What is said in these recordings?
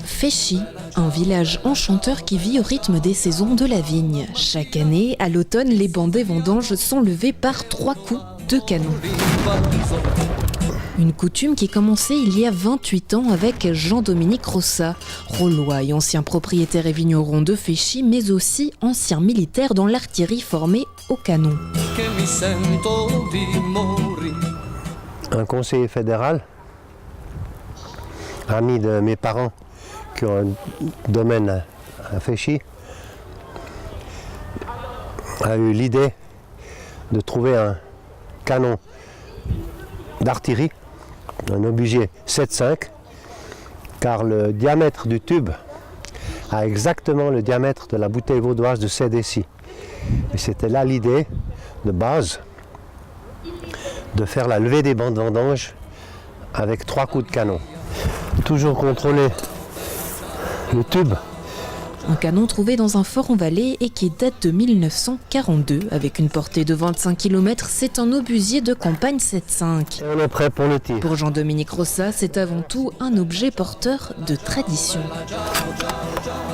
Féchy, un village enchanteur qui vit au rythme des saisons de la vigne. Chaque année, à l'automne, les bancs des vendanges sont levés par 3 coups de canon. Une coutume qui commençait il y a 28 ans avec Jean-Dominique Rossa, Rollois et ancien propriétaire et vigneron de Féchy, mais aussi ancien militaire dans l'artillerie formée au canon. Un conseiller fédéral, ami de mes parents, qui ont un domaine à Féchy, a eu l'idée de trouver un canon d'artillerie, un obusier 7,5, car le diamètre du tube a exactement le diamètre de la bouteille vaudoise de CDC. Et c'était là l'idée de base de faire la levée des bancs de vendange avec 3 coups de canon. Toujours contrôler le tube. Un canon trouvé dans un fort en vallée et qui date de 1942. Avec une portée de 25 km, c'est un obusier de campagne 7,5. On est prêt pour le tir. Pour Jean-Dominique Rossa, c'est avant tout un objet porteur de tradition.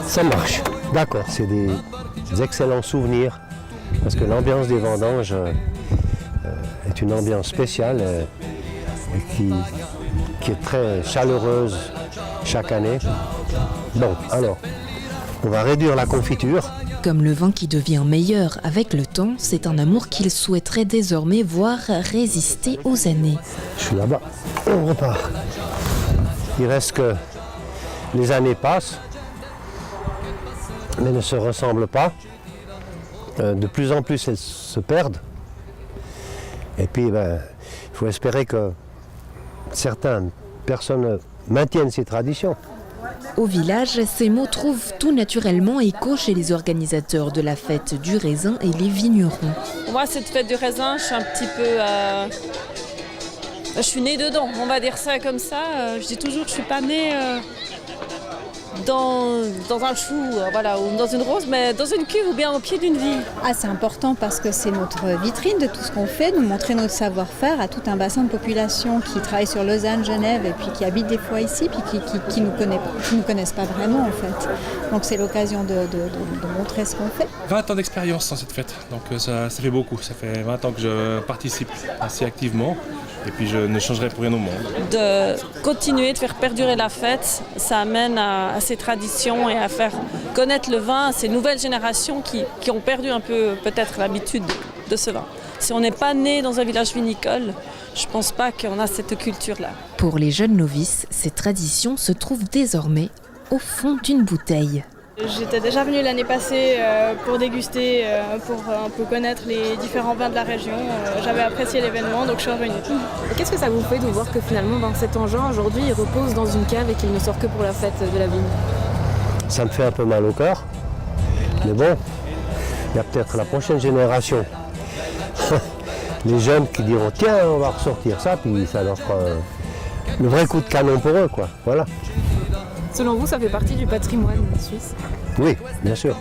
Ça marche. D'accord, c'est des excellents souvenirs parce que l'ambiance des vendanges est une ambiance spéciale qui est très chaleureuse chaque année. Bon, alors, on va réduire la confiture. Comme le vin qui devient meilleur avec le temps, c'est un amour qu'il souhaiterait désormais voir résister aux années. Je suis là-bas, on repart. Il reste que les années passent, mais ne se ressemblent pas. De plus en plus, elles se perdent. Et puis, il faut espérer que certaines personnes maintiennent ces traditions. Au village, ces mots trouvent tout naturellement écho chez les organisateurs de la fête du raisin et les vignerons. Moi, cette fête du raisin, je suis un petit peu... je suis née dedans, on va dire ça comme ça. Je dis toujours que je ne suis pas née dans un chou, voilà, ou dans une rose, mais dans une cuve ou bien au pied d'une vigne. Ah, c'est important parce que c'est notre vitrine de tout ce qu'on fait, nous montrer notre savoir-faire à tout un bassin de population qui travaille sur Lausanne, Genève et puis qui habite des fois ici, puis qui nous connaissent pas vraiment en fait. Donc c'est l'occasion de montrer ce qu'on fait. 20 ans d'expérience dans cette fête, donc ça fait beaucoup. Ça fait 20 ans que je participe assez activement et puis je ne changerai pour rien au monde. De continuer de faire perdurer la fête, ça amène à ces traditions et à faire connaître le vin à ces nouvelles générations qui ont perdu un peu peut-être l'habitude de ce vin. Si on n'est pas né dans un village vinicole, je ne pense pas qu'on a cette culture-là. Pour les jeunes novices, ces traditions se trouvent désormais au fond d'une bouteille. J'étais déjà venue l'année passée pour déguster, pour un peu connaître les différents vins de la région. J'avais apprécié l'événement, donc je suis revenue. Et qu'est-ce que ça vous fait de voir que finalement, cet engin, aujourd'hui, il repose dans une cave et qu'il ne sort que pour la fête de la vigne? Ça me fait un peu mal au cœur, mais bon, il y a peut-être la prochaine génération, les jeunes qui diront tiens, on va ressortir ça, puis ça leur fera le vrai coup de canon pour eux, quoi. Voilà. Selon vous, ça fait partie du patrimoine suisse? Oui, bien sûr.